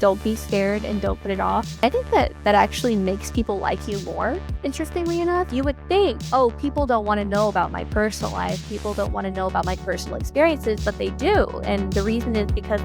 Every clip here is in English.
don't be scared and don't put it off. I think that actually makes people like you more. Interestingly enough, you would think, oh, people don't want to know about my personal life. People don't want to know about my personal experiences, but they do. And the reason is because...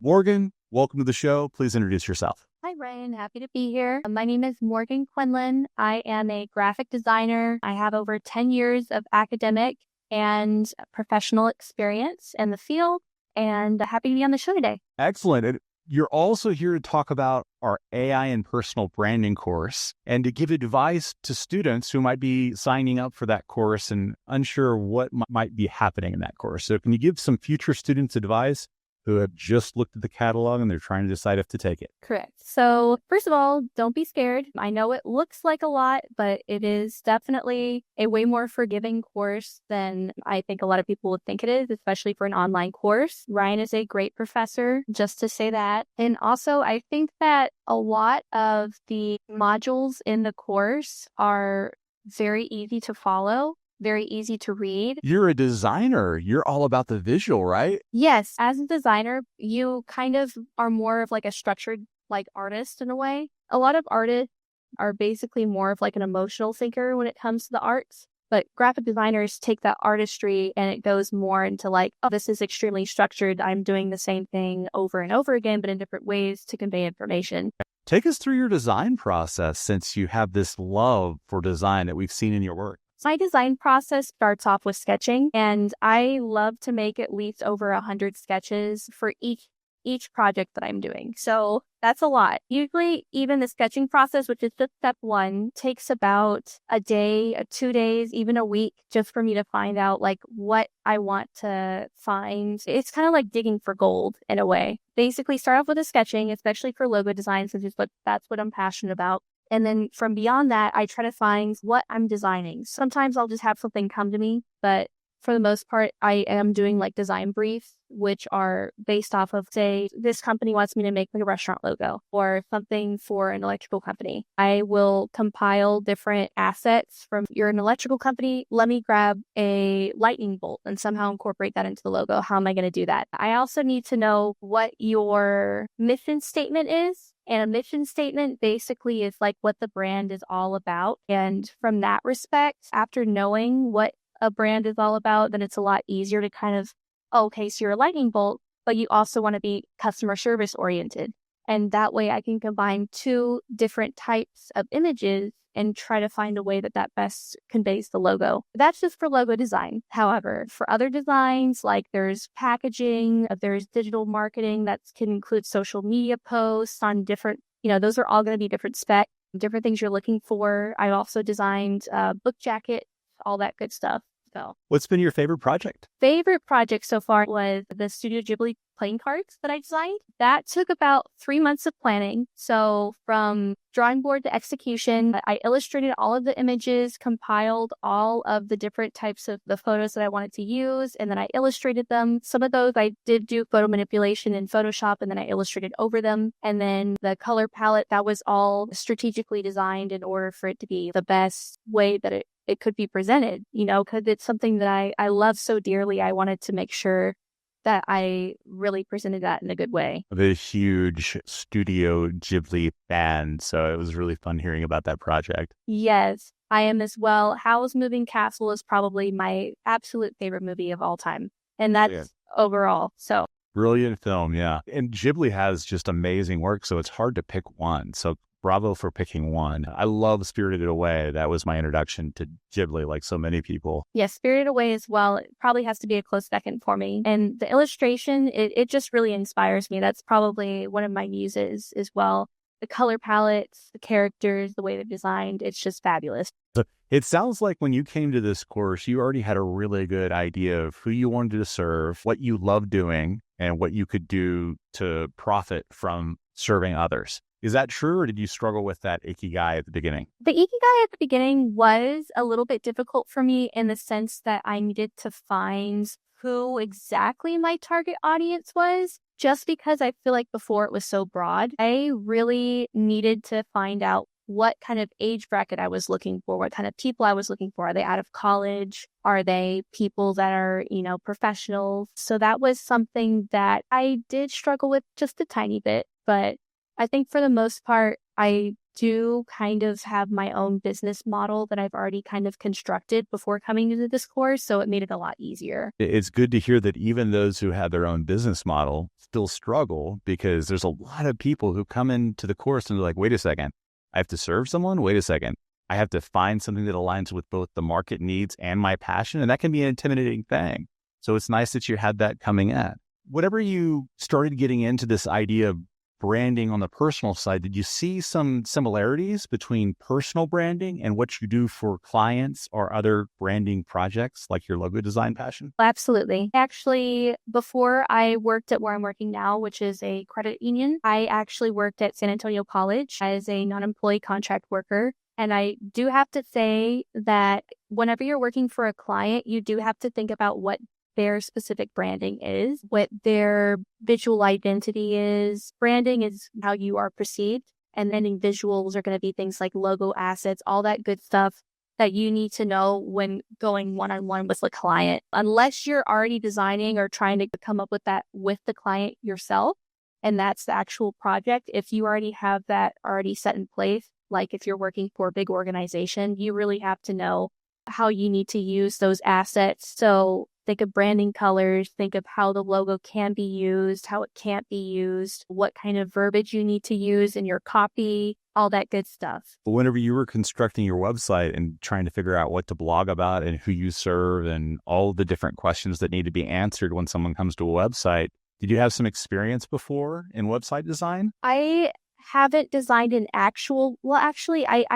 Morgan, welcome to the show. Please introduce yourself. Hi, Ryan. Happy to be here. My name is Morgan Quinlan. I am a graphic designer. I have over 10 years of academic and professional experience in the field, and happy to be on the show today. Excellent. And you're also here to talk about our AI and personal branding course and to give advice to students who might be signing up for that course and unsure what might be happening in that course. So can you give some future students advice who have just looked at the catalog and they're trying to decide if to take it? Correct. So first of all, don't be scared. I know it looks like a lot, but it is definitely a way more forgiving course than I think a lot of people would think it is, especially for an online course. Ryan is a great professor, just to say that. And also, I think that a lot of the modules in the course are very easy to follow. Very easy to read. You're a designer. You're all about the visual, right? Yes. As a designer, you kind of are more of like a structured like artist in a way. A lot of artists are basically more of like an emotional thinker when it comes to the arts. But graphic designers take that artistry and it goes more into like, oh, this is extremely structured. I'm doing the same thing over and over again, but in different ways to convey information. Take us through your design process since you have this love for design that we've seen in your work. My design process starts off with sketching, and I love to make at least over 100 sketches for each project that I'm doing. So that's a lot. Usually, even the sketching process, which is just step one, takes about a day, 2 days, even a week, just for me to find out like what I want to find. It's kind of like digging for gold in a way. Basically, start off with the sketching, especially for logo design, since that's what I'm passionate about. And then from beyond that, I try to find what I'm designing. Sometimes I'll just have something come to me, but for the most part, I am doing like design briefs, which are based off of, say, this company wants me to make like a restaurant logo or something for an electrical company. I will compile different assets from, you're an electrical company, let me grab a lightning bolt and somehow incorporate that into the logo. How am I going to do that? I also need to know what your mission statement is. And a mission statement basically is like what the brand is all about. And from that respect, after knowing what a brand is all about, then it's a lot easier to kind of, okay, so you're a lightning bolt, but you also want to be customer service oriented. And that way I can combine two different types of images and try to find a way that best conveys the logo. That's just for logo design. However, for other designs, like there's packaging, there's digital marketing that can include social media posts on different, those are all going to be different specs, different things you're looking for. I also designed book jackets, all that good stuff. So, what's been your favorite project? Favorite project so far was the Studio Ghibli playing cards that I designed. That took about 3 months of planning. So from drawing board to execution, I illustrated all of the images, compiled all of the different types of the photos that I wanted to use, and then I illustrated them. Some of those I did do photo manipulation in Photoshop, and then I illustrated over them. And then the color palette, that was all strategically designed in order for it to be the best way that it could be presented, because it's something that I love so dearly. I wanted to make sure that I really presented that in a good way. I'm a huge Studio Ghibli fan, so it was really fun hearing about that project. Yes, I am as well. Howl's Moving Castle is probably my absolute favorite movie of all time. And that's overall. So brilliant film, yeah. And Ghibli has just amazing work, so it's hard to pick one. So bravo for picking one. I love Spirited Away. That was my introduction to Ghibli, like so many people. Yes, Spirited Away as well. It probably has to be a close second for me. And the illustration, it just really inspires me. That's probably one of my muses as well. The color palettes, the characters, the way they're designed, it's just fabulous. So it sounds like when you came to this course, you already had a really good idea of who you wanted to serve, what you love doing, and what you could do to profit from serving others. Is that true, or did you struggle with that ikigai at the beginning? The ikigai at the beginning was a little bit difficult for me in the sense that I needed to find who exactly my target audience was, just because I feel like before it was so broad. I really needed to find out what kind of age bracket I was looking for, what kind of people I was looking for. Are they out of college? Are they people that are, professionals? So that was something that I did struggle with just a tiny bit. But I think for the most part, I do kind of have my own business model that I've already kind of constructed before coming into this course. So it made it a lot easier. It's good to hear that even those who have their own business model still struggle, because there's a lot of people who come into the course and they're like, wait a second, I have to serve someone. Wait a second. I have to find something that aligns with both the market needs and my passion. And that can be an intimidating thing. So it's nice that you had that coming in. Whenever you started getting into this idea of branding on the personal side, did you see some similarities between personal branding and what you do for clients or other branding projects like your logo design passion? Absolutely. Actually, before I worked at where I'm working now, which is a credit union, I actually worked at San Antonio College as a non-employee contract worker. And I do have to say that whenever you're working for a client, you do have to think about what their specific branding is, what their visual identity is. Branding is how you are perceived. And then in visuals are going to be things like logo assets, all that good stuff that you need to know when going one-on-one with a client. Unless you're already designing or trying to come up with that with the client yourself, and that's the actual project. If you already have that already set in place, like if you're working for a big organization, you really have to know how you need to use those assets. So think of branding colors, think of how the logo can be used, how it can't be used, what kind of verbiage you need to use in your copy, all that good stuff. But whenever you were constructing your website and trying to figure out what to blog about and who you serve and all the different questions that need to be answered when someone comes to a website, did you have some experience before in website design? I haven't designed I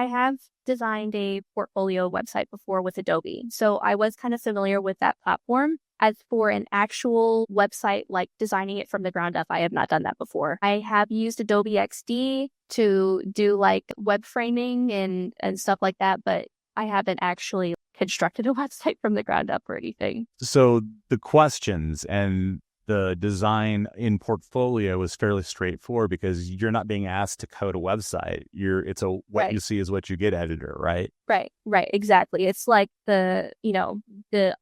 have designed a portfolio website before with Adobe. So I was kind of familiar with that platform. As for an actual website, like designing it from the ground up, I have not done that before. I have used Adobe XD to do like web framing and stuff like that, but I haven't actually constructed a website from the ground up or anything. So the questions and the design in portfolio is fairly straightforward because you're not being asked to code a website. What Right. you see is what you get editor, right? Right, exactly. It's like the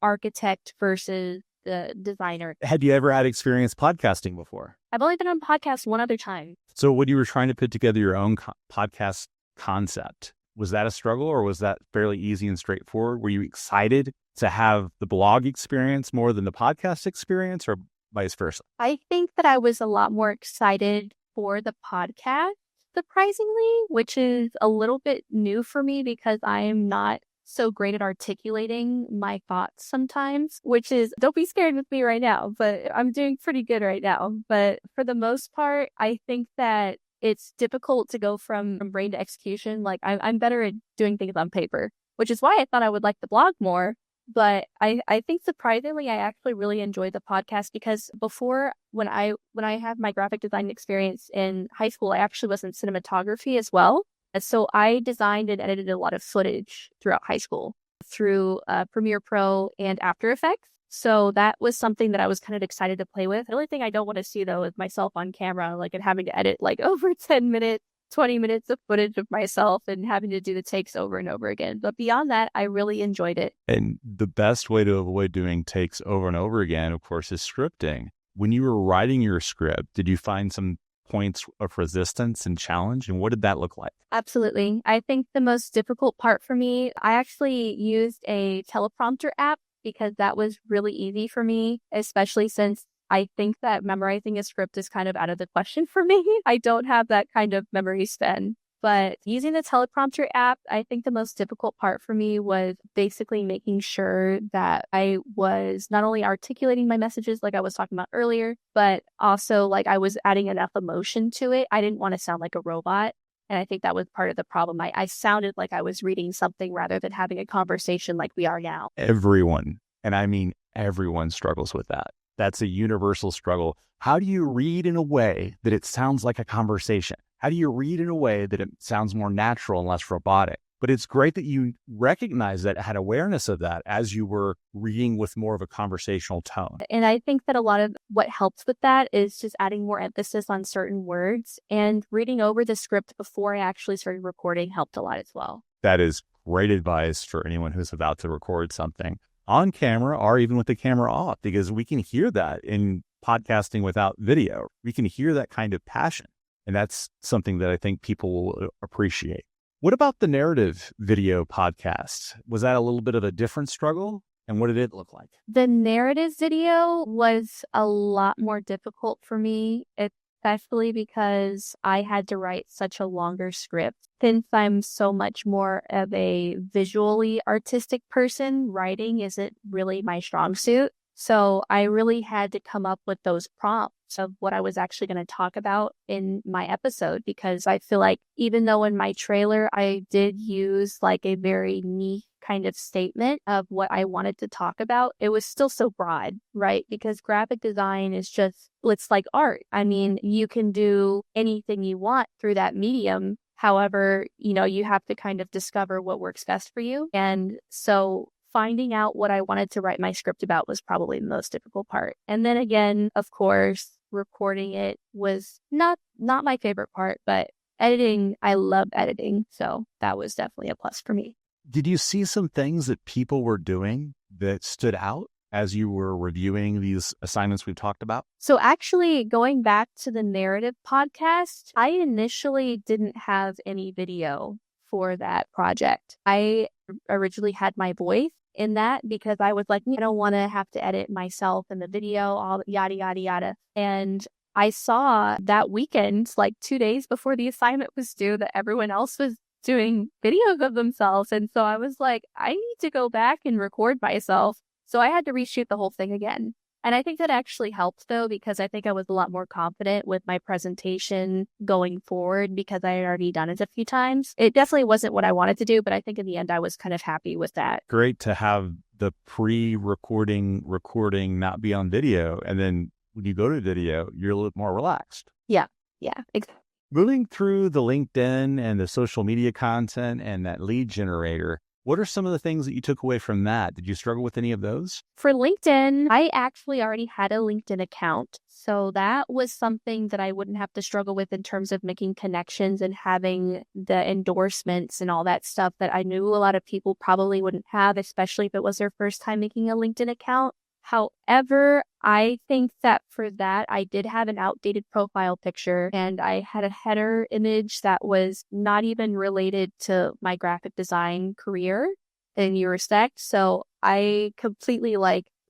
architect versus the designer. Had you ever had experience podcasting before? I've only been on podcasts one other time. So when you were trying to put together your own podcast concept, was that a struggle or was that fairly easy and straightforward? Were you excited to have the blog experience more than the podcast experience, or vice versa? I think that I was a lot more excited for the podcast, surprisingly, which is a little bit new for me because I am not so great at articulating my thoughts sometimes, which is, don't be scared with me right now, but I'm doing pretty good right now. But for the most part, I think that it's difficult to go from brain to execution. Like I'm better at doing things on paper, which is why I thought I would like the blog more. But I think surprisingly, I actually really enjoyed the podcast because before, when I had my graphic design experience in high school, I actually was in cinematography as well. And so I designed and edited a lot of footage throughout high school through Premiere Pro and After Effects. So that was something that I was kind of excited to play with. The only thing I don't want to see, though, is myself on camera, like, and having to edit like over 10 minutes. 20 minutes of footage of myself and having to do the takes over and over again. But beyond that, I really enjoyed it. And the best way to avoid doing takes over and over again, of course, is scripting. When you were writing your script, did you find some points of resistance and challenge? And what did that look like? Absolutely. I think the most difficult part for me, I actually used a teleprompter app because that was really easy for me, especially since I think that memorizing a script is kind of out of the question for me. I don't have that kind of memory span. But using the teleprompter app, I think the most difficult part for me was basically making sure that I was not only articulating my messages like I was talking about earlier, but also like I was adding enough emotion to it. I didn't want to sound like a robot. And I think that was part of the problem. I sounded like I was reading something rather than having a conversation like we are now. Everyone, and I mean everyone, struggles with that. That's a universal struggle. How do you read in a way that it sounds like a conversation? How do you read in a way that it sounds more natural and less robotic? But it's great that you recognize that, had awareness of that as you were reading with more of a conversational tone. And I think that a lot of what helps with that is just adding more emphasis on certain words, and reading over the script before I actually started recording helped a lot as well. That is great advice for anyone who's about to record something on camera or even with the camera off, because we can hear that in podcasting without video. We can hear that kind of passion. And that's something that I think people will appreciate. What about the narrative video podcast? Was that a little bit of a different struggle? And what did it look like? The narrative video was a lot more difficult for me, especially because I had to write such a longer script. Since I'm so much more of a visually artistic person, writing isn't really my strong suit. So I really had to come up with those prompts of what I was actually going to talk about in my episode, because I feel like even though in my trailer I did use like a very niche kind of statement of what I wanted to talk about, it was still so broad, right? Because graphic design is just, it's like art. I mean, you can do anything you want through that medium. However, you have to kind of discover what works best for you. And so finding out what I wanted to write my script about was probably the most difficult part. And then again, of course, recording it was not my favorite part, but editing, I love editing. So that was definitely a plus for me. Did you see some things that people were doing that stood out as you were reviewing these assignments we've talked about? So actually, going back to the narrative podcast, I initially didn't have any video for that project. I originally had my voice in that because I was like, I don't want to have to edit myself in the video, all yada, yada, yada. And I saw that weekend, like 2 days before the assignment was due, that everyone else was doing videos of themselves. And so I was like, I need to go back and record myself. So I had to reshoot the whole thing again. And I think that actually helped, though, because I think I was a lot more confident with my presentation going forward because I had already done it a few times. It definitely wasn't what I wanted to do, but I think in the end, I was kind of happy with that. Great to have the recording not be on video. And then when you go to video, you're a little more relaxed. Yeah, exactly. Moving through the LinkedIn and the social media content and that lead generator, what are some of the things that you took away from that? Did you struggle with any of those? For LinkedIn, I actually already had a LinkedIn account. So that was something that I wouldn't have to struggle with in terms of making connections and having the endorsements and all that stuff that I knew a lot of people probably wouldn't have, especially if it was their first time making a LinkedIn account. However, I think that for that, I did have an outdated profile picture and I had a header image that was not even related to my graphic design career in any respect. So I completely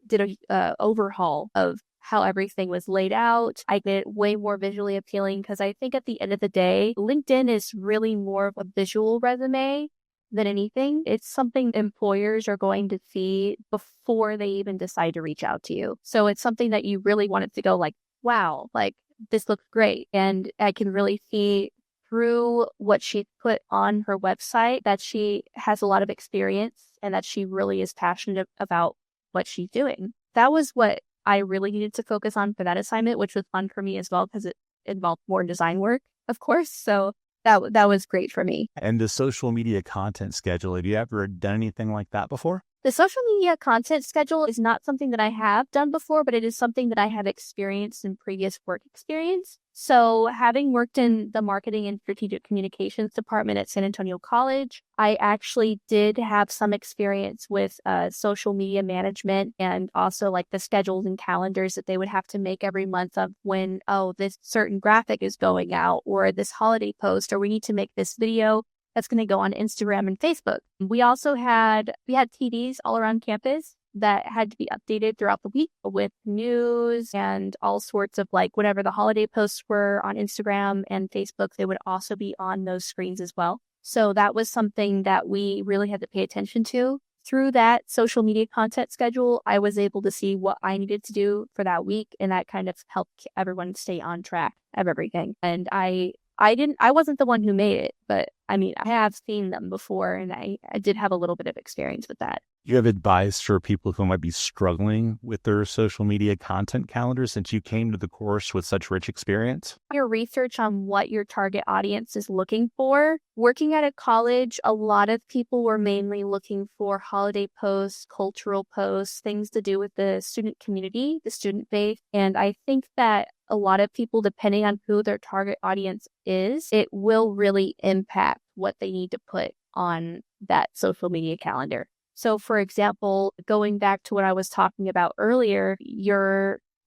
did a overhaul of how everything was laid out. I made it way more visually appealing because I think at the end of the day, LinkedIn is really more of a visual resume than anything. It's something employers are going to see before they even decide to reach out to you. So it's something that you really want it to go like, wow, like this looks great. And I can really see through what she put on her website that she has a lot of experience and that she really is passionate about what she's doing. That was what I really needed to focus on for that assignment, which was fun for me as well because it involved more design work, of course. So that was great for me. And the social media content schedule, have you ever done anything like that before? The social media content schedule is not something that I have done before, but it is something that I have experienced in previous work experience. So having worked in the marketing and strategic communications department at San Antonio College, I actually did have some experience with social media management and also like the schedules and calendars that they would have to make every month of when, this certain graphic is going out or this holiday post, or we need to make this video that's going to go on Instagram and Facebook. We also had TVs all around campus that had to be updated throughout the week with news and all sorts of whatever the holiday posts were on Instagram and Facebook, they would also be on those screens as well. So that was something that we really had to pay attention to. Through that social media content schedule, I was able to see what I needed to do for that week, and that kind of helped everyone stay on track of everything. And I I wasn't the one who made it, but I mean, I have seen them before and I did have a little bit of experience with that. You have advice for people who might be struggling with their social media content calendar since you came to the course with such rich experience? Your research on what your target audience is looking for. Working at a college, a lot of people were mainly looking for holiday posts, cultural posts, things to do with the student community, the student base. And I think that a lot of people, depending on who their target audience is, it will really impact what they need to put on that social media calendar. So, for example, going back to what I was talking about earlier,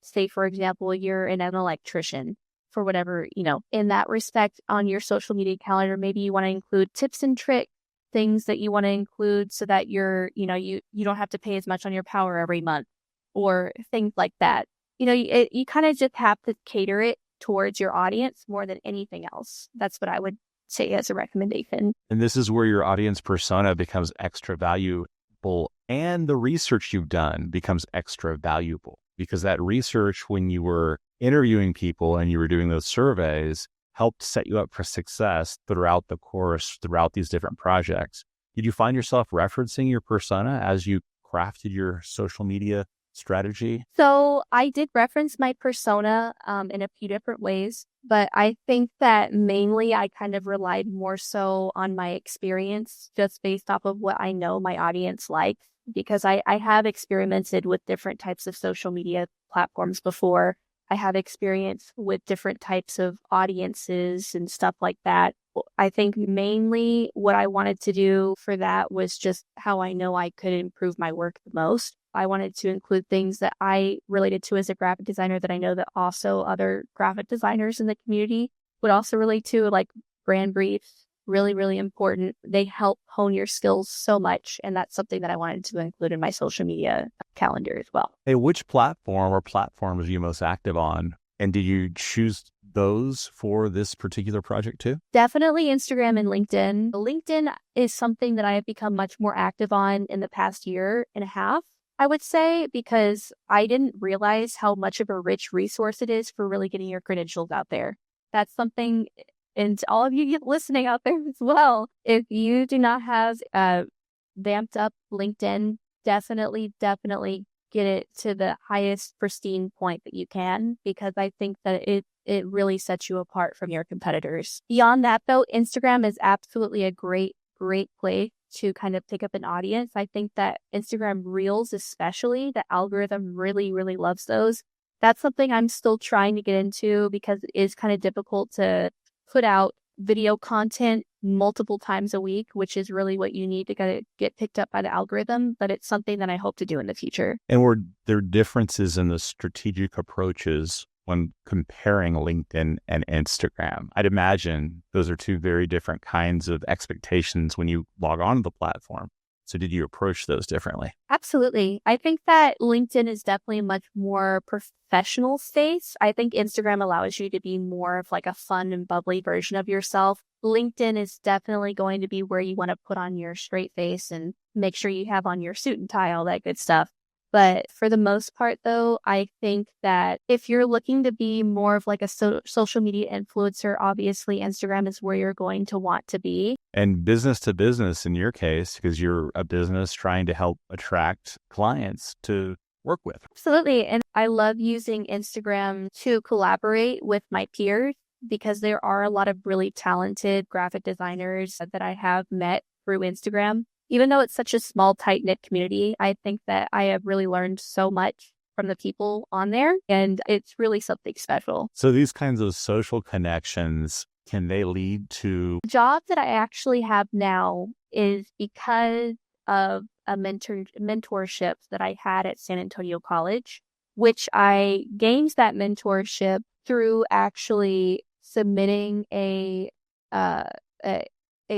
say, for example, you're an electrician for whatever, in that respect on your social media calendar, maybe you want to include tips and tricks, things that you want to include so that you don't have to pay as much on your power every month or things like that. You kind of just have to cater it towards your audience more than anything else. That's what I would say as a recommendation. And this is where your audience persona becomes extra valuable and the research you've done becomes extra valuable because that research, when you were interviewing people and you were doing those surveys, helped set you up for success throughout the course, throughout these different projects. Did you find yourself referencing your persona as you crafted your social media strategy? So I did reference my persona in a few different ways, but I think that mainly I kind of relied more so on my experience just based off of what I know my audience likes, because I have experimented with different types of social media platforms before. I have experience with different types of audiences and stuff like that. I think mainly what I wanted to do for that was just how I know I could improve my work the most. I wanted to include things that I related to as a graphic designer that I know that also other graphic designers in the community would also relate to, like brand briefs, really, really important. They help hone your skills so much. And that's something that I wanted to include in my social media calendar as well. Hey, which platform or platforms are you most active on? And did you choose those for this particular project too? Definitely Instagram and LinkedIn. LinkedIn is something that I have become much more active on in the past year and a half, I would say, because I didn't realize how much of a rich resource it is for really getting your credentials out there. That's something, and to all of you listening out there as well, if you do not have vamped up LinkedIn, definitely get it to the highest pristine point that you can, because I think that it really sets you apart from your competitors. Beyond that, though, Instagram is absolutely a great place to kind of pick up an audience. I think that Instagram Reels, especially, the algorithm really, really loves those. That's something I'm still trying to get into because it is kind of difficult to put out video content multiple times a week, which is really what you need to get picked up by the algorithm. But it's something that I hope to do in the future. And were there differences in the strategic approaches when comparing LinkedIn and Instagram? I'd imagine those are two very different kinds of expectations when you log on to the platform. So did you approach those differently? Absolutely. I think that LinkedIn is definitely a much more professional space. I think Instagram allows you to be more of like a fun and bubbly version of yourself. LinkedIn is definitely going to be where you want to put on your straight face and make sure you have on your suit and tie, all that good stuff. But for the most part, though, I think that if you're looking to be more of like a social media influencer, obviously Instagram is where you're going to want to be. And business to business in your case, because you're a business trying to help attract clients to work with. Absolutely. And I love using Instagram to collaborate with my peers because there are a lot of really talented graphic designers that I have met through Instagram. Even though it's such a small, tight-knit community, I think that I have really learned so much from the people on there, and it's really something special. So these kinds of social connections, can they lead to... The job that I actually have now is because of a mentorship that I had at San Antonio College, which I gained that mentorship through actually submitting a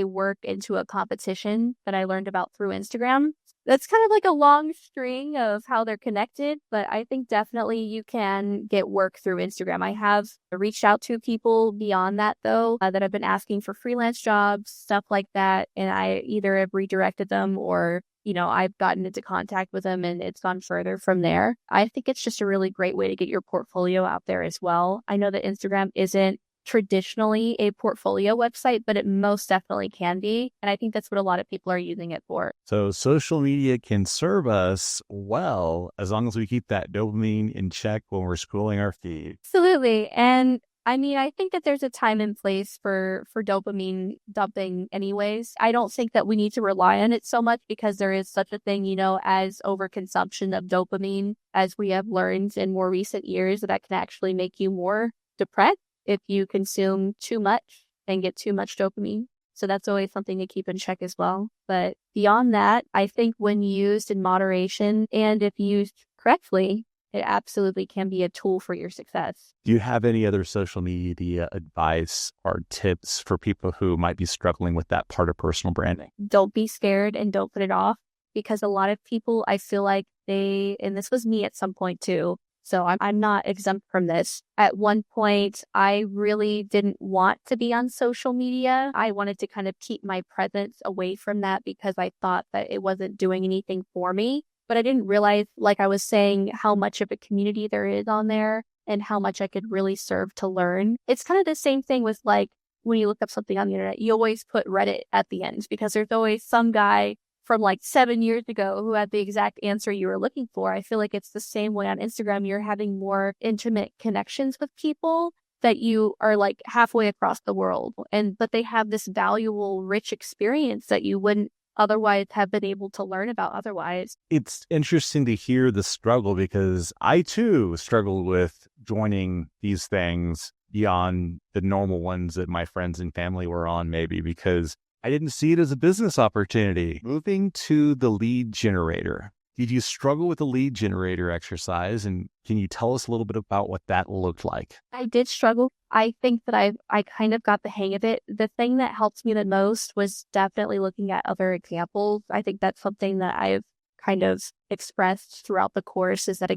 work into a competition that I learned about through Instagram. That's kind of like a long string of how they're connected, but I think definitely you can get work through Instagram. I have reached out to people beyond that, though, that have been asking for freelance jobs, stuff like that, and I either have redirected them or, I've gotten into contact with them and it's gone further from there. I think it's just a really great way to get your portfolio out there as well. I know that Instagram isn't traditionally a portfolio website, but it most definitely can be. And I think that's what a lot of people are using it for. So social media can serve us well as long as we keep that dopamine in check when we're scrolling our feed. Absolutely. And I mean, I think that there's a time and place for dopamine dumping anyways. I don't think that we need to rely on it so much because there is such a thing, as overconsumption of dopamine, as we have learned in more recent years, that can actually make you more depressed if you consume too much and get too much dopamine. So that's always something to keep in check as well. But beyond that, I think when used in moderation and if used correctly, it absolutely can be a tool for your success. Do you have any other social media advice or tips for people who might be struggling with that part of personal branding? Don't be scared and don't put it off, because a lot of people, I feel like and this was me at some point too, so I'm not exempt from this. At one point, I really didn't want to be on social media. I wanted to kind of keep my presence away from that because I thought that it wasn't doing anything for me. But I didn't realize, like I was saying, how much of a community there is on there and how much I could really serve to learn. It's kind of the same thing with like when you look up something on the internet, you always put Reddit at the end because there's always some guy from like 7 years ago who had the exact answer you were looking for. I feel like it's the same way on Instagram. You're having more intimate connections with people that you are like halfway across the world. But they have this valuable, rich experience that you wouldn't otherwise have been able to learn about otherwise. It's interesting to hear the struggle because I too struggled with joining these things beyond the normal ones that my friends and family were on, maybe because I didn't see it as a business opportunity. Moving to the lead generator. Did you struggle with the lead generator exercise? And can you tell us a little bit about what that looked like? I did struggle. I think that I kind of got the hang of it. The thing that helped me the most was definitely looking at other examples. I think that's something that I've kind of expressed throughout the course is that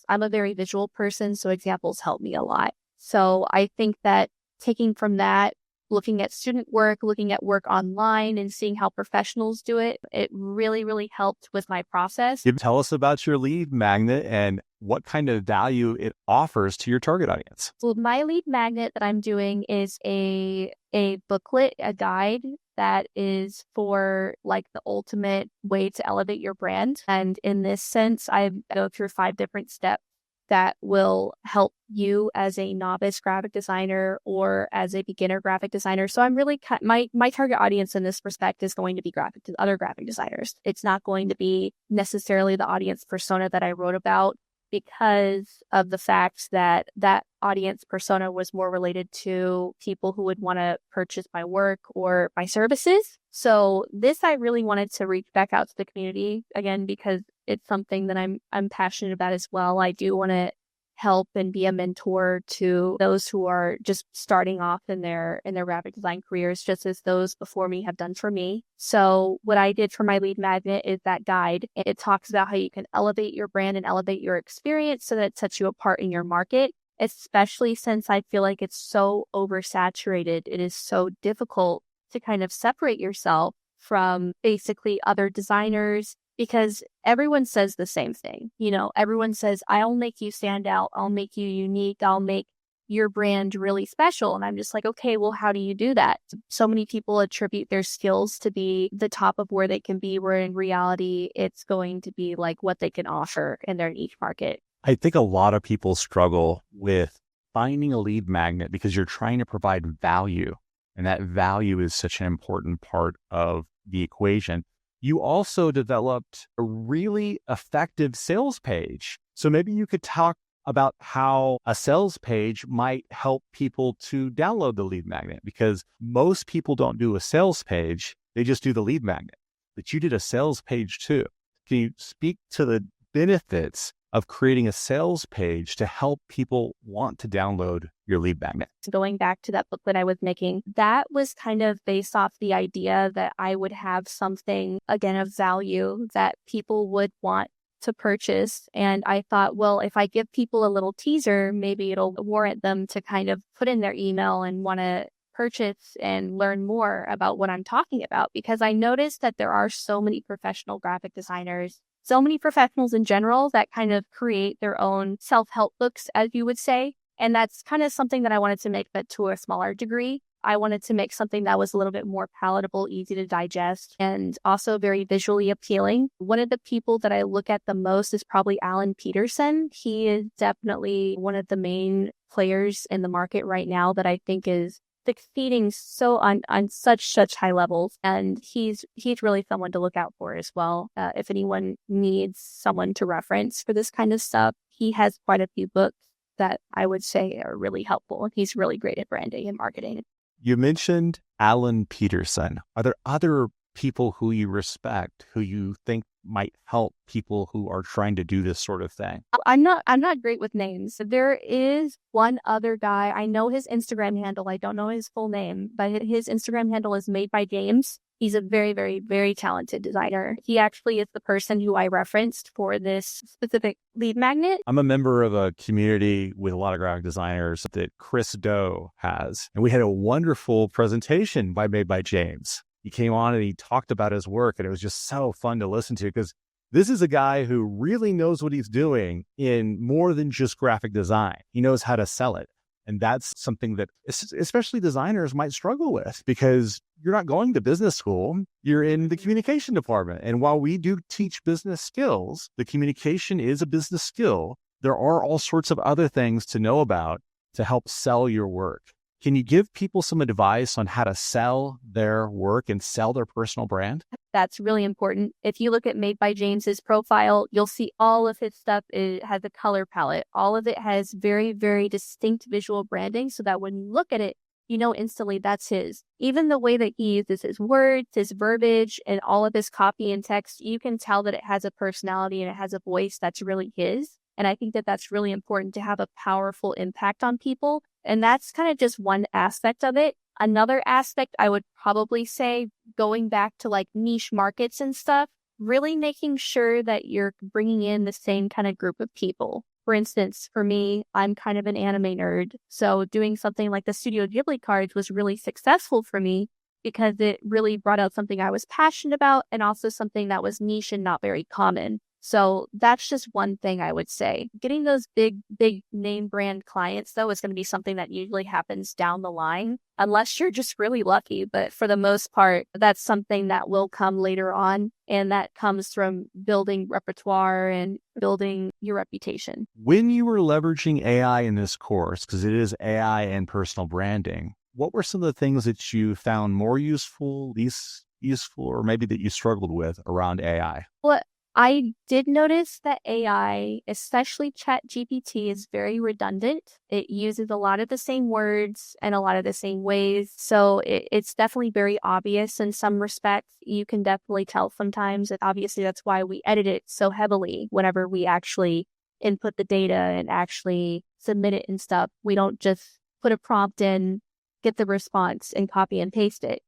I'm a very visual person, so examples help me a lot. So I think that taking from that, looking at student work, looking at work online and seeing how professionals do it, it really, really helped with my process. Tell us about your lead magnet and what kind of value it offers to your target audience. So my lead magnet that I'm doing is a booklet, a guide that is for like the ultimate way to elevate your brand. And in this sense, I go through 5 different steps that will help you as a novice graphic designer or as a beginner graphic designer. So I'm really, my target audience in this respect is going to be other graphic designers. It's not going to be necessarily the audience persona that I wrote about because of the fact that that audience persona was more related to people who would want to purchase my work or my services. So this, I really wanted to reach back out to the community again, because it's something that I'm passionate about as well. I do want to help and be a mentor to those who are just starting off in their graphic design careers, just as those before me have done for me. So what I did for my lead magnet is that guide. It talks about how you can elevate your brand and elevate your experience so that it sets you apart in your market, especially since I feel like it's so oversaturated. It is so difficult to kind of separate yourself from basically other designers, because everyone says the same thing. Everyone says, I'll make you stand out. I'll make you unique. I'll make your brand really special. And I'm just like, okay, well, how do you do that? So many people attribute their skills to be the top of where they can be, where in reality, it's going to be like what they can offer in their niche market. I think a lot of people struggle with finding a lead magnet because you're trying to provide value. And that value is such an important part of the equation. You also developed a really effective sales page. So maybe you could talk about how a sales page might help people to download the lead magnet, because most people don't do a sales page. They just do the lead magnet, but you did a sales page too. Can you speak to the benefits of creating a sales page to help people want to download your lead magnet? Going back to that booklet I was making, that was kind of based off the idea that I would have something, again, of value that people would want to purchase. And I thought, well, if I give people a little teaser, maybe it'll warrant them to kind of put in their email and want to purchase and learn more about what I'm talking about. Because I noticed that there are so many professional graphic designers, so many professionals in general that kind of create their own self-help books, as you would say. And that's kind of something that I wanted to make, but to a smaller degree. I wanted to make something that was a little bit more palatable, easy to digest, and also very visually appealing. One of the people that I look at the most is probably Alan Peterson. He is definitely one of the main players in the market right now that I think is succeeding so on such high levels, and he's really someone to look out for as well. If anyone needs someone to reference for this kind of stuff, he has quite a few books that I would say are really helpful. He's really great at branding and marketing. You mentioned Alan Peterson. Are there other people who you respect, who you think might help people who are trying to do this sort of thing? I'm not great with names. There is one other guy. I know his Instagram handle. I don't know his full name, but his Instagram handle is Made by James. He's a very, very, very talented designer. He actually is the person who I referenced for this specific lead magnet. I'm a member of a community with a lot of graphic designers that Chris Doe has. And we had a wonderful presentation by Made by James. He came on and he talked about his work, and it was just so fun to listen to because this is a guy who really knows what he's doing in more than just graphic design. He knows how to sell it. And that's something that especially designers might struggle with because you're not going to business school, you're in the communication department. And while we do teach business skills, the communication is a business skill. There are all sorts of other things to know about to help sell your work. Can you give people some advice on how to sell their work and sell their personal brand? That's really important. If you look at Made by James's profile, you'll see all of his stuff has a color palette. All of it has very, very distinct visual branding so that when you look at it, you know instantly that's his. Even the way that he uses his words, his verbiage, and all of his copy and text, you can tell that it has a personality and it has a voice that's really his. And I think that that's really important to have a powerful impact on people. And that's kind of just one aspect of it. Another aspect I would probably say, going back to like niche markets and stuff, really making sure that you're bringing in the same kind of group of people. For instance, for me, I'm kind of an anime nerd. So doing something like the Studio Ghibli cards was really successful for me because it really brought out something I was passionate about and also something that was niche and not very common. So that's just one thing I would say. Getting those big name brand clients, though, is going to be something that usually happens down the line, unless you're just really lucky. But for the most part, that's something that will come later on. And that comes from building repertoire and building your reputation. When you were leveraging AI in this course, because it is AI and personal branding, what were some of the things that you found more useful, least useful, or maybe that you struggled with around AI? Well, I did notice that AI, especially ChatGPT, is very redundant. It uses a lot of the same words and a lot of the same ways. So it's definitely very obvious in some respects. You can definitely tell sometimes. And obviously, that's why we edit it so heavily whenever we actually input the data and actually submit it and stuff. We don't just put a prompt in, get the response, and copy and paste it.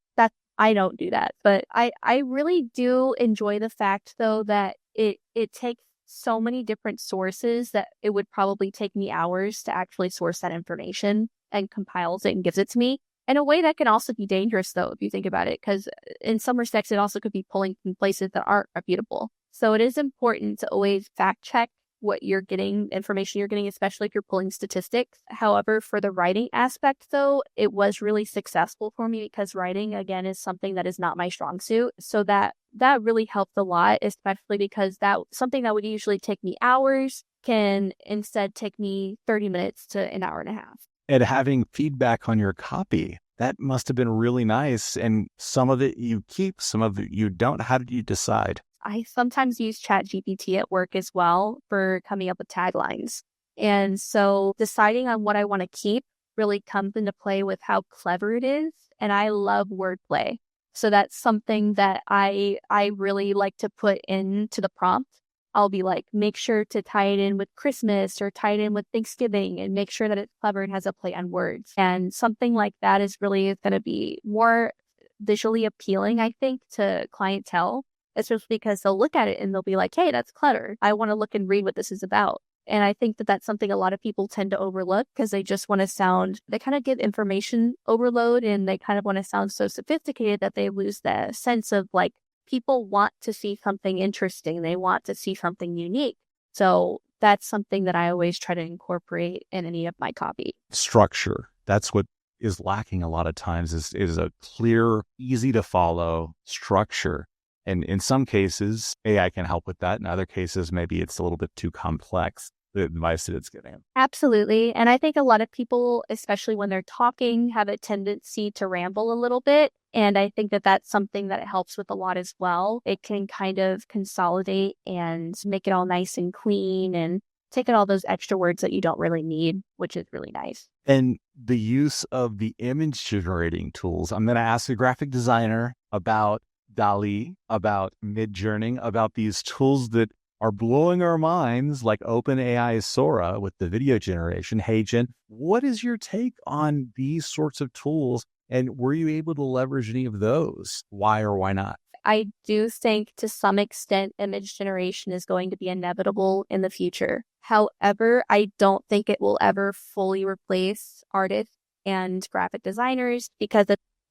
I don't do that, but I really do enjoy the fact, though, that it takes so many different sources that it would probably take me hours to actually source that information and compiles it and gives it to me. In a way that can also be dangerous, though, if you think about it, because in some respects, it also could be pulling from places that aren't reputable. So it is important to always fact check what you're getting, information you're getting, especially if you're pulling statistics. However, for the writing aspect, though, it was really successful for me because writing, again, is something that is not my strong suit. So that really helped a lot, especially because that something that would usually take me hours can instead take me 30 minutes to an hour and a half. And having feedback on your copy, that must have been really nice. And some of it you keep, some of it you don't. How did you decide? I sometimes use ChatGPT at work as well for coming up with taglines. And so deciding on what I want to keep really comes into play with how clever it is. And I love wordplay. So that's something that I really like to put into the prompt. I'll be like, make sure to tie it in with Christmas or tie it in with Thanksgiving and make sure that it's clever and has a play on words. And something like that is really going to be more visually appealing, I think, to clientele. Especially because they'll look at it and they'll be like, hey, that's clever. I want to look and read what this is about. And I think that that's something a lot of people tend to overlook because they just want to they kind of get information overload and they kind of want to sound so sophisticated that they lose the sense of like, people want to see something interesting. They want to see something unique. So that's something that I always try to incorporate in any of my copy. Structure. That's what is lacking a lot of times is a clear, easy to follow structure. And in some cases, AI can help with that. In other cases, maybe it's a little bit too complex, the advice that it's giving. Absolutely. And I think a lot of people, especially when they're talking, have a tendency to ramble a little bit. And I think that that's something that it helps with a lot as well. It can kind of consolidate and make it all nice and clean and take out all those extra words that you don't really need, which is really nice. And the use of the image generating tools. I'm going to ask a graphic designer about DALL-E, about Midjourney, about these tools that are blowing our minds, like OpenAI's Sora with the video generation. Hey, Jen, what is your take on these sorts of tools? And were you able to leverage any of those? Why or why not? I do think to some extent image generation is going to be inevitable in the future. However, I don't think it will ever fully replace artists and graphic designers because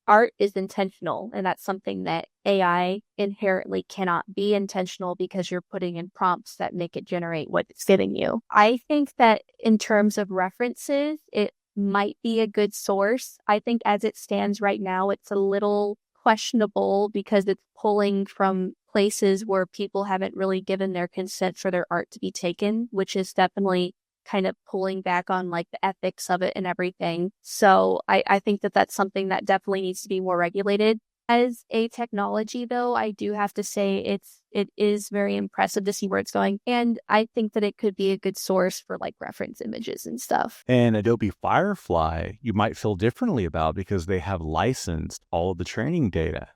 art is intentional, and that's something that AI inherently cannot be intentional because you're putting in prompts that make it generate what it's giving you. I think that in terms of references, it might be a good source. I think as it stands right now, it's a little questionable because it's pulling from places where people haven't really given their consent for their art to be taken, which is definitely kind of pulling back on like the ethics of it and everything. So I think that that's something that definitely needs to be more regulated. As a technology, though, I do have to say it is very impressive to see where it's going. And I think that it could be a good source for like reference images and stuff. And Adobe Firefly, you might feel differently about because they have licensed all of the training data.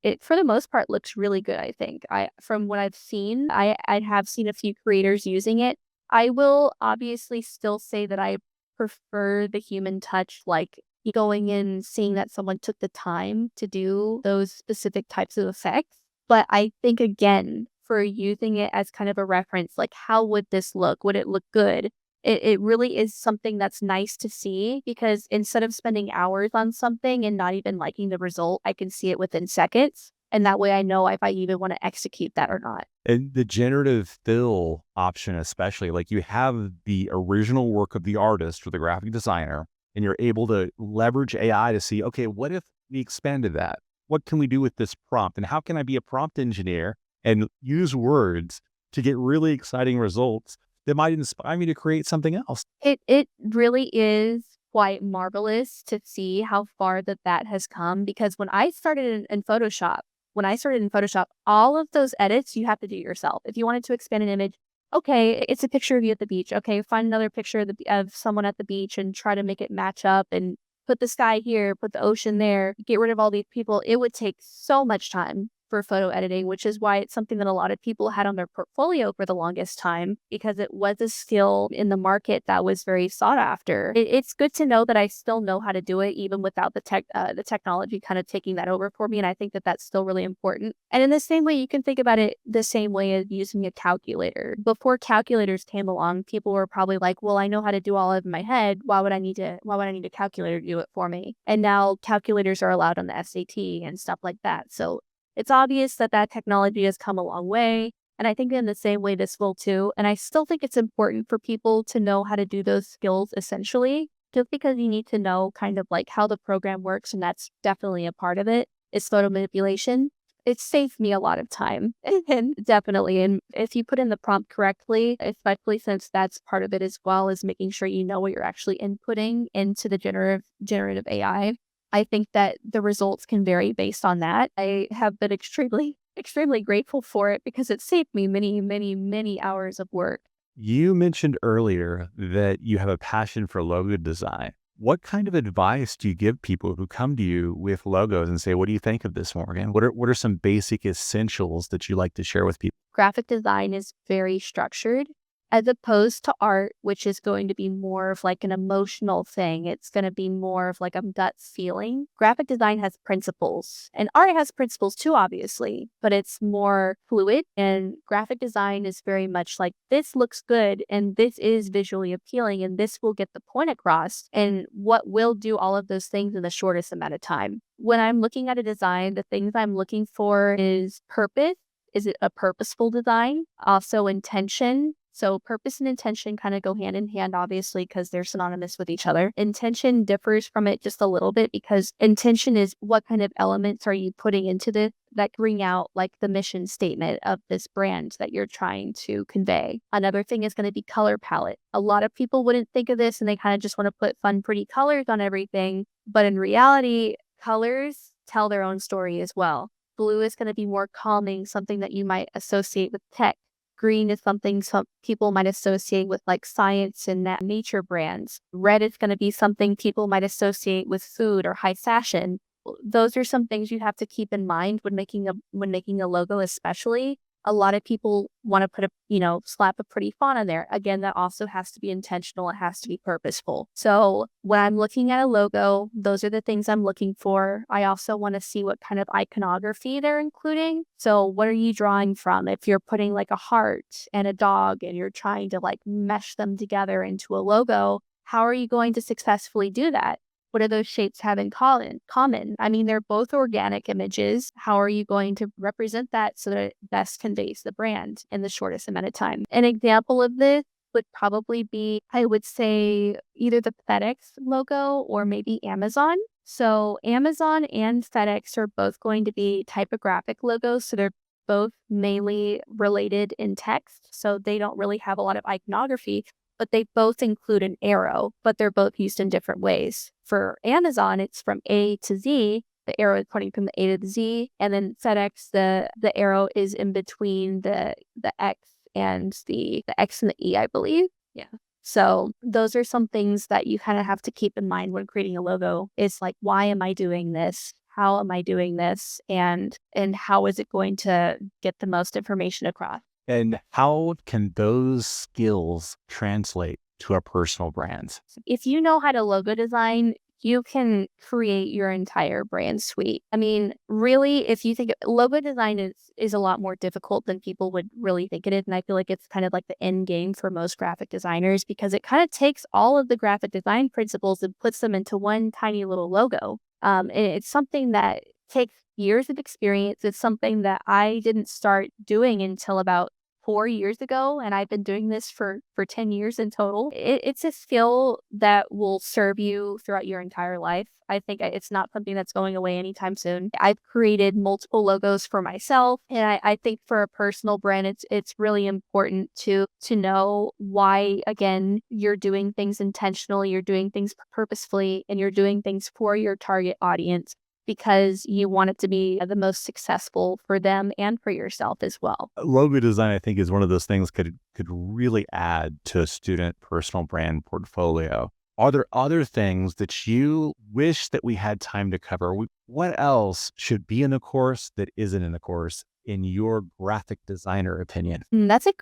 It, for the most part, looks really good, I think. From what I've seen, I have seen a few creators using it. I will obviously still say that I prefer the human touch, like going in, seeing that someone took the time to do those specific types of effects. But I think, again, for using it as kind of a reference, like how would this look? Would it look good? It really is something that's nice to see because instead of spending hours on something and not even liking the result, I can see it within seconds. And that way I know if I even want to execute that or not. And the generative fill option, especially, like you have the original work of the artist or the graphic designer, and you're able to leverage AI to see, okay, what if we expanded that? What can we do with this prompt? And how can I be a prompt engineer and use words to get really exciting results that might inspire me to create something else? It really is quite marvelous to see how far that has come because when I started in Photoshop, all of those edits you have to do yourself. If you wanted to expand an image, okay, it's a picture of you at the beach. Okay, find another picture of someone at the beach and try to make it match up and put the sky here, put the ocean there, get rid of all these people. It would take so much time for photo editing, which is why it's something that a lot of people had on their portfolio for the longest time because it was a skill in the market that was very sought after. It's good to know that I still know how to do it even without the technology kind of taking that over for me, and I think that that's still really important. And in the same way, you can think about it the same way as using a calculator. Before calculators came along, people were probably like, "Well, I know how to do all of it in my head. Why would I need a calculator to do it for me?" And now calculators are allowed on the SAT and stuff like that. So it's obvious that technology has come a long way, and I think in the same way this will too. And I still think it's important for people to know how to do those skills essentially, just because you need to know kind of like how the program works, and that's definitely a part of it, is photo manipulation. It saved me a lot of time, and definitely. And if you put in the prompt correctly, especially since that's part of it as well, is making sure you know what you're actually inputting into the generative AI. I think that the results can vary based on that. I have been extremely grateful for it because it saved me many, many, many hours of work. You mentioned earlier that you have a passion for logo design. What kind of advice do you give people who come to you with logos and say, what do you think of this, Morgan? What are some basic essentials that you like to share with people? Graphic design is very structured as opposed to art, which is going to be more of like an emotional thing. It's going to be more of like a gut feeling. Graphic design has principles and art has principles too, obviously, but it's more fluid. And graphic design is very much like this looks good and this is visually appealing and this will get the point across and what will do all of those things in the shortest amount of time. When I'm looking at a design, the things I'm looking for is purpose. Is it a purposeful design? Also intention. So purpose and intention kind of go hand in hand, obviously, because they're synonymous with each other. Intention differs from it just a little bit because intention is what kind of elements are you putting into this that bring out like the mission statement of this brand that you're trying to convey. Another thing is going to be color palette. A lot of people wouldn't think of this and they kind of just want to put fun, pretty colors on everything. But in reality, colors tell their own story as well. Blue is going to be more calming, something that you might associate with tech. Green is something some people might associate with like science and nature brands. Red is going to be something people might associate with food or high fashion. Those are some things you have to keep in mind when making a logo, especially. A lot of people want to put slap a pretty font on there. Again, that also has to be intentional. It has to be purposeful. So when I'm looking at a logo, those are the things I'm looking for. I also want to see what kind of iconography they're including. So what are you drawing from? If you're putting like a heart and a dog and you're trying to like mesh them together into a logo, how are you going to successfully do that? What do those shapes have in common? I mean, they're both organic images. How are you going to represent that so that it best conveys the brand in the shortest amount of time? An example of this would probably be, I would say, either the FedEx logo or maybe Amazon. So Amazon and FedEx are both going to be typographic logos. So they're both mainly related in text. So they don't really have a lot of iconography, but they both include an arrow, but they're both used in different ways. For Amazon, it's from A to Z. The arrow is pointing from the A to the Z, and then FedEx, the arrow is in between the X and the X and the E, I believe. Yeah. So those are some things that you kind of have to keep in mind when creating a logo. It's like, why am I doing this? How am I doing this? And how is it going to get the most information across? And how can those skills translate to a personal brand? If you know how to logo design, you can create your entire brand suite. I mean, really, if you think logo design is a lot more difficult than people would really think it is. And I feel like it's kind of like the end game for most graphic designers because it kind of takes all of the graphic design principles and puts them into one tiny little logo. And it's something that takes years of experience. It's something that I didn't start doing until about 4 years ago, and I've been doing this for 10 years in total. It's a skill that will serve you throughout your entire life. I think it's not something that's going away anytime soon. I've created multiple logos for myself, and I think for a personal brand, it's really important to know why, again, you're doing things intentionally, you're doing things purposefully, and you're doing things for your target audience because you want it to be the most successful for them and for yourself as well. Logo design, I think, is one of those things could really add to a student personal brand portfolio. Are there other things that you wish that we had time to cover? What else should be in the course that isn't in the course, in your graphic designer opinion? That's a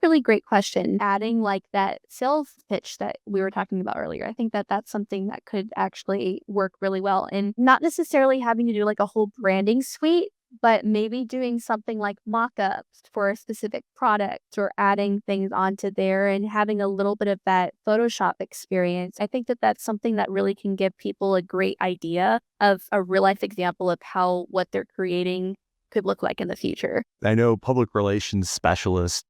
really great question. Adding like that sales pitch that we were talking about earlier, I think that that's something that could actually work really well, and not necessarily having to do like a whole branding suite, but maybe doing something like mock-ups for a specific product or adding things onto there and having a little bit of that Photoshop experience. I think that that's something that really can give people a great idea of a real life example of how what they're creating could look like in the future. I know public relations specialists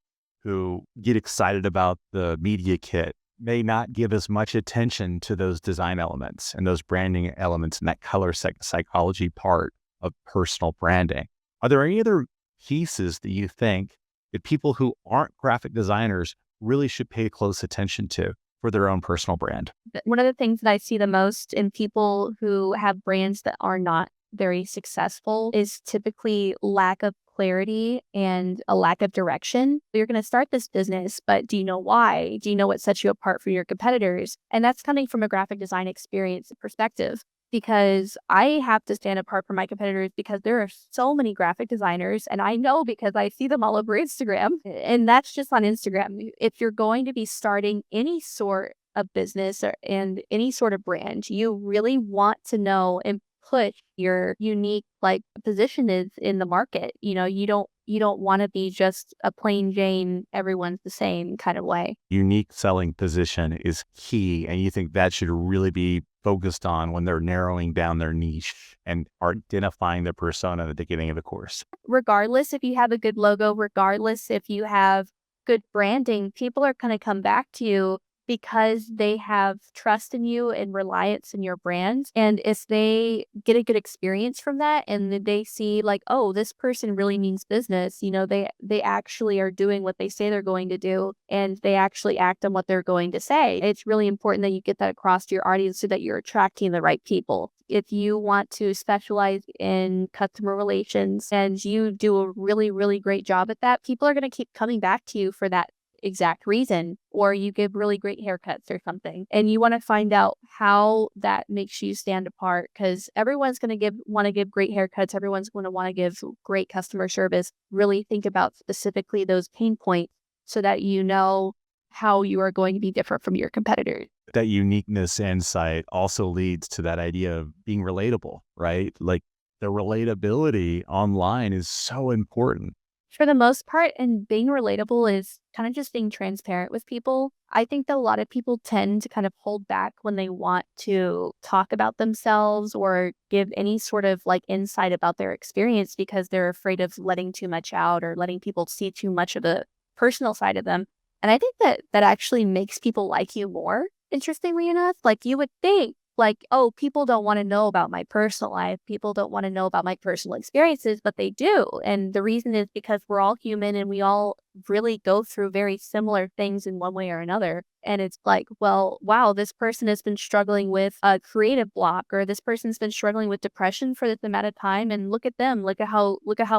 who get excited about the media kit may not give as much attention to those design elements and those branding elements and that color psychology part of personal branding. Are there any other pieces that you think that people who aren't graphic designers really should pay close attention to for their own personal brand? One of the things that I see the most in people who have brands that are not very successful is typically lack of clarity and a lack of direction. You're going to start this business, but do you know why? Do you know what sets you apart from your competitors? And that's coming from a graphic design experience perspective, because I have to stand apart from my competitors because there are so many graphic designers, and I know because I see them all over Instagram, and that's just on Instagram. If you're going to be starting any sort of business and any sort of brand, you really want to know and push your unique like position is in the market. You don't want to be just a plain Jane, everyone's the same kind of way. Unique selling position is key, and you think that should really be focused on when they're narrowing down their niche and are identifying their persona at the beginning of the course. Regardless if you have a good logo, regardless if you have good branding, people are going to come back to you because they have trust in you and reliance in your brand. And if they get a good experience from that and then they see like, oh, this person really means business, they actually are doing what they say they're going to do and they actually act on what they're going to say. It's really important that you get that across to your audience so that you're attracting the right people. If you want to specialize in customer relations and you do a really, really great job at that, people are going to keep coming back to you for that exact reason, or you give really great haircuts or something. And you want to find out how that makes you stand apart because everyone's going to want to give great haircuts. Everyone's going to want to give great customer service. Really think about specifically those pain points so that you know how you are going to be different from your competitors. That uniqueness insight also leads to that idea of being relatable, right? Like the relatability online is so important. For the most part, and being relatable is kind of just being transparent with people. I think that a lot of people tend to kind of hold back when they want to talk about themselves or give any sort of like insight about their experience because they're afraid of letting too much out or letting people see too much of a personal side of them. And I think that that actually makes people like you more, interestingly enough. Like you would think, like, oh, people don't want to know about my personal life. People don't want to know about my personal experiences, but they do. And the reason is because we're all human and we all really go through very similar things in one way or another. And it's like, well, wow, this person has been struggling with a creative block, or this person's been struggling with depression for this amount of time. And look at them, look at how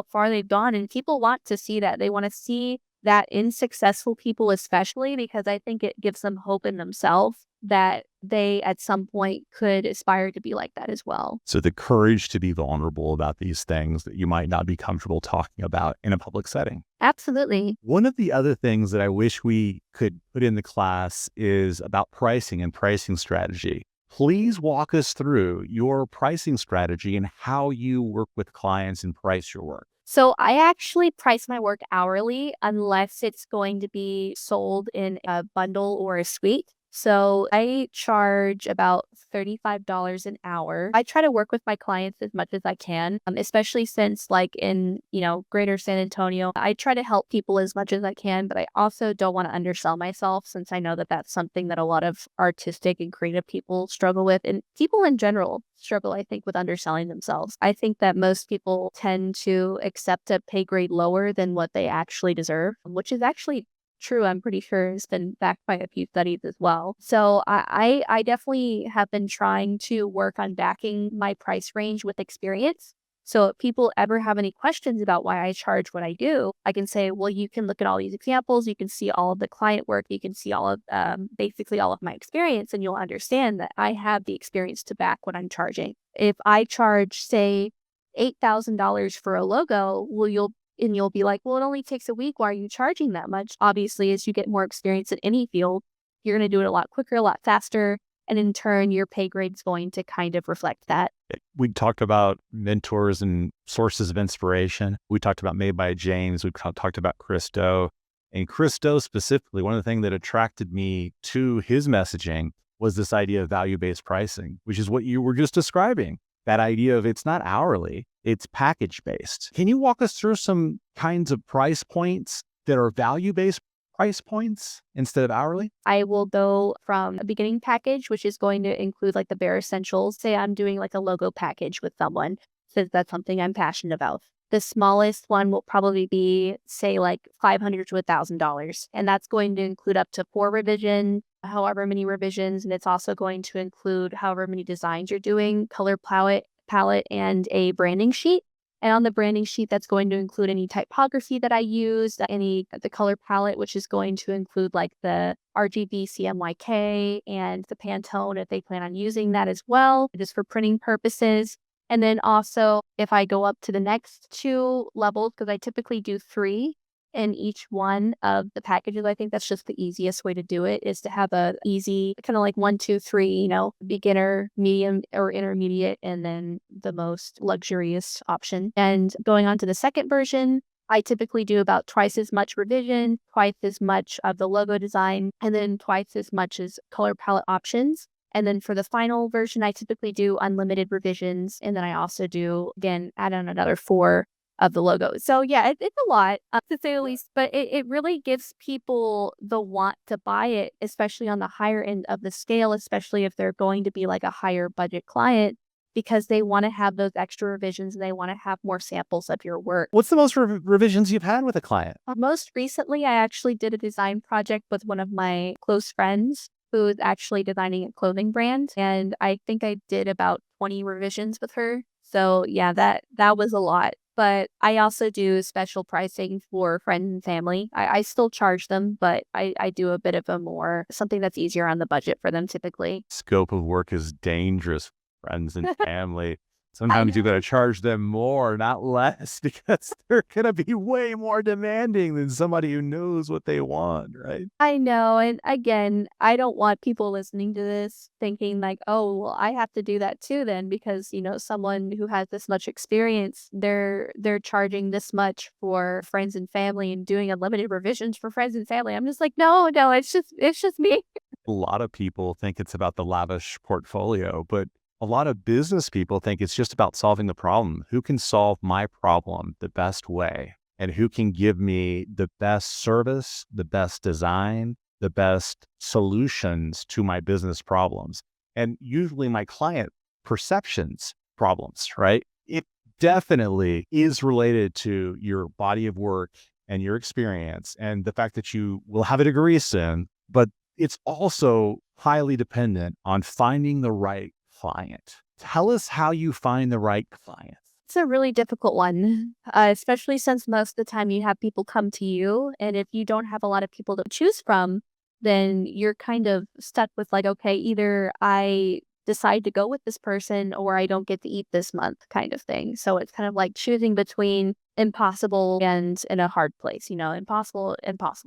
far they've gone. And people want to see that. They want to see that in successful people, especially because I think it gives them hope in themselves that they at some point could aspire to be like that as well. So the courage to be vulnerable about these things that you might not be comfortable talking about in a public setting. Absolutely. One of the other things that I wish we could put in the class is about pricing and pricing strategy. Please walk us through your pricing strategy and how you work with clients and price your work. So I actually price my work hourly unless it's going to be sold in a bundle or a suite. So I charge about $35 an hour. I try to work with my clients as much as I can, especially since like in, greater San Antonio, I try to help people as much as I can, but I also don't want to undersell myself since I know that that's something that a lot of artistic and creative people struggle with, and people in general struggle, I think, with underselling themselves. I think that most people tend to accept a pay grade lower than what they actually deserve, which is actually true. I'm pretty sure it's been backed by a few studies as well. So I definitely have been trying to work on backing my price range with experience. So if people ever have any questions about why I charge what I do, I can say, well, you can look at all these examples. You can see all of the client work. You can see all of basically all of my experience, and you'll understand that I have the experience to back what I'm charging. If I charge, say, $8,000 for a logo, well, you'll be like, well, it only takes a week. Why are you charging that much? Obviously, as you get more experience in any field, you're going to do it a lot quicker, a lot faster. And in turn, your pay grade's going to kind of reflect that. We talked about mentors and sources of inspiration. We talked about Made by James. We talked about Christo. And Christo specifically, one of the things that attracted me to his messaging was this idea of value-based pricing, which is what you were just describing. That idea of it's not hourly, it's package-based. Can you walk us through some kinds of price points that are value-based price points instead of hourly? I will go from a beginning package, which is going to include like the bare essentials. Say I'm doing like a logo package with someone, since that's something I'm passionate about. The smallest one will probably be, say, like $500 to $1,000. And that's going to include up to 4 revisions, however many revisions. And it's also going to include however many designs you're doing, color palette, and a branding sheet. And on the branding sheet, that's going to include any typography that I use, the color palette, which is going to include like the RGB CMYK and the Pantone if they plan on using that as well, just for printing purposes. And then also, if I go up to the next 2 levels, because I typically do 3 in each one of the packages, I think that's just the easiest way to do it, is to have a easy kind of like 1, 2, 3, beginner, medium, or intermediate, and then the most luxurious option. And going on to the second version, I typically do about twice as much revision, twice as much of the logo design, and then twice as much as color palette options. And then for the final version, I typically do unlimited revisions. And then I also do, again, add on another 4 of the logo. So yeah, it's a lot to say the least, but it really gives people the want to buy it, especially on the higher end of the scale, especially if they're going to be like a higher budget client, because they want to have those extra revisions and they want to have more samples of your work. What's the most revisions you've had with a client? Most recently, I actually did a design project with one of my close friends who is actually designing a clothing brand. And I think I did about 20 revisions with her. So yeah, that was a lot. But I also do special pricing for friends and family. I still charge them, but I do a bit of a more something that's easier on the budget for them typically. Scope of work is dangerous, friends and family. I Sometimes you got to charge them more, not less, because they're going to be way more demanding than somebody who knows what they want, right? I know, and again, I don't want people listening to this thinking like, "Oh, well, I have to do that too then because, someone who has this much experience, they're charging this much for friends and family and doing unlimited revisions for friends and family." I'm just like, "No, no, it's just me." A lot of people think it's about the lavish portfolio, but a lot of business people think it's just about solving the problem. Who can solve my problem the best way? And who can give me the best service, the best design, the best solutions to my business problems? And usually my client perceptions problems, right? It definitely is related to your body of work and your experience and the fact that you will have a degree soon, but it's also highly dependent on finding the right client. Tell us how you find the right client. It's a really difficult one, especially since most of the time you have people come to you, and if you don't have a lot of people to choose from, then you're kind of stuck with like, okay, either I decide to go with this person or I don't get to eat this month kind of thing. So it's kind of like choosing between impossible and in a hard place, impossible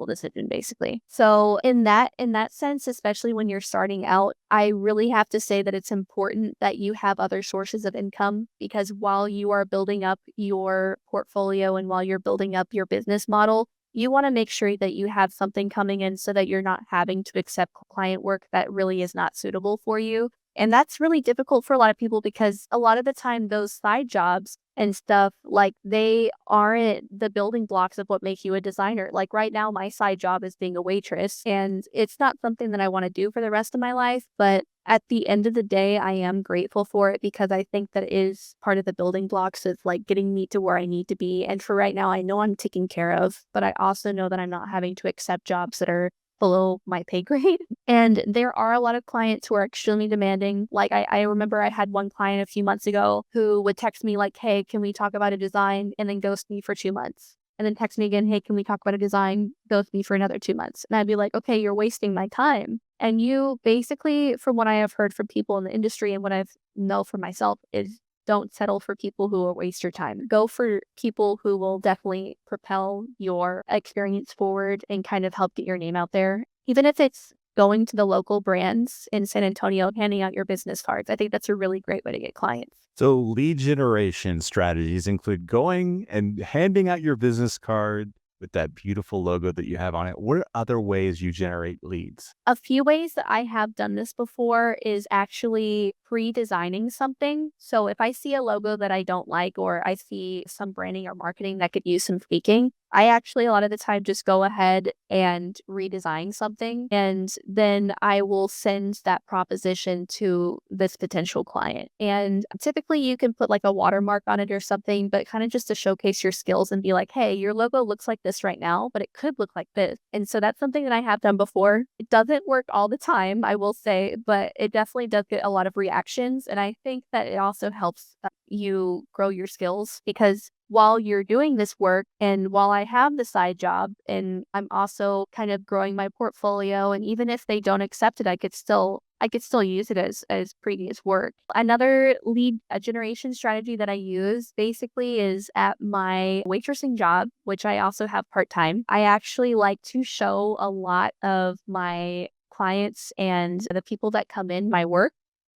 decision basically. So in that sense, especially when you're starting out, I really have to say that it's important that you have other sources of income because while you are building up your portfolio and while you're building up your business model, you want to make sure that you have something coming in so that you're not having to accept client work that really is not suitable for you. And that's really difficult for a lot of people because a lot of the time those side jobs and stuff, like they aren't the building blocks of what make you a designer. Like right now, my side job is being a waitress, and it's not something that I want to do for the rest of my life. But at the end of the day, I am grateful for it because I think that it is part of the building blocks of like getting me to where I need to be. And for right now, I know I'm taken care of, but I also know that I'm not having to accept jobs that are below my pay grade. And there are a lot of clients who are extremely demanding. Like I remember I had one client a few months ago who would text me like, "Hey, can we talk about a design?" and then ghost me for 2 months. And then text me again, "Hey, can we talk about a design?" Ghost me for another 2 months. And I'd be like, "Okay, you're wasting my time." And you basically, from what I have heard from people in the industry and what I've know for myself, is don't settle for people who will waste your time. Go for people who will definitely propel your experience forward and kind of help get your name out there. Even if it's going to the local brands in San Antonio, handing out your business cards. I think that's a really great way to get clients. So lead generation strategies include going and handing out your business card with that beautiful logo that you have on it. What are other ways you generate leads? A few ways that I have done this before is actually pre-designing something. So if I see a logo that I don't like or I see some branding or marketing that could use some tweaking, I actually a lot of the time just go ahead and redesign something and then I will send that proposition to this potential client. And typically you can put like a watermark on it or something, but kind of just to showcase your skills and be like, "Hey, your logo looks like this right now, but it could look like this." And so that's something that I have done before. It doesn't work all the time, I will say, but it definitely does get a lot of reactions. And I think that it also helps you grow your skills because while you're doing this work and while I have the side job and I'm also kind of growing my portfolio and even if they don't accept it, I could still use it as previous work. Another lead generation strategy that I use basically is at my waitressing job, which I also have part-time. I actually like to show a lot of my clients and the people that come in my work.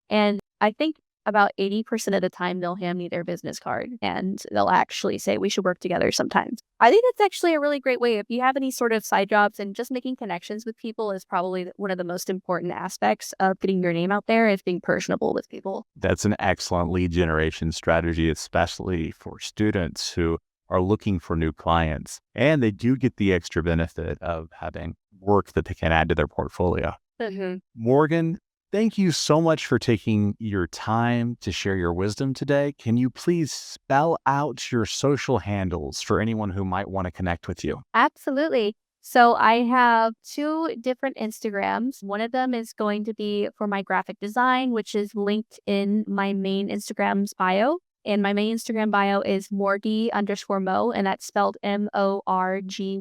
And I think about 80% of the time they'll hand me their business card and they'll actually say we should work together sometimes. I think that's actually a really great way. If you have any sort of side jobs and just making connections with people is probably one of the most important aspects of getting your name out there is being personable with people. That's an excellent lead generation strategy, especially for students who are looking for new clients. And they do get the extra benefit of having work that they can add to their portfolio. Mm-hmm. Morgan, thank you so much for taking your time to share your wisdom today. Can you please spell out your social handles for anyone who might want to connect with you? Absolutely. So I have two different Instagrams. One of them is going to be for my graphic design, which is linked in my main Instagram's bio. And my main Instagram bio is Morgy_Mo, and that's spelled MORGY_MO.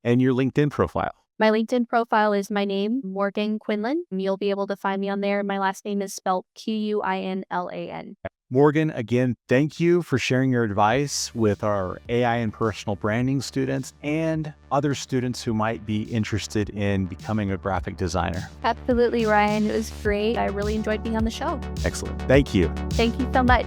And your LinkedIn profile. My LinkedIn profile is my name, Morgan Quinlan. You'll be able to find me on there. My last name is spelled Quinlan. Morgan, again, thank you for sharing your advice with our AI and personal branding students and other students who might be interested in becoming a graphic designer. Absolutely, Ryan. It was great. I really enjoyed being on the show. Excellent. Thank you. Thank you so much.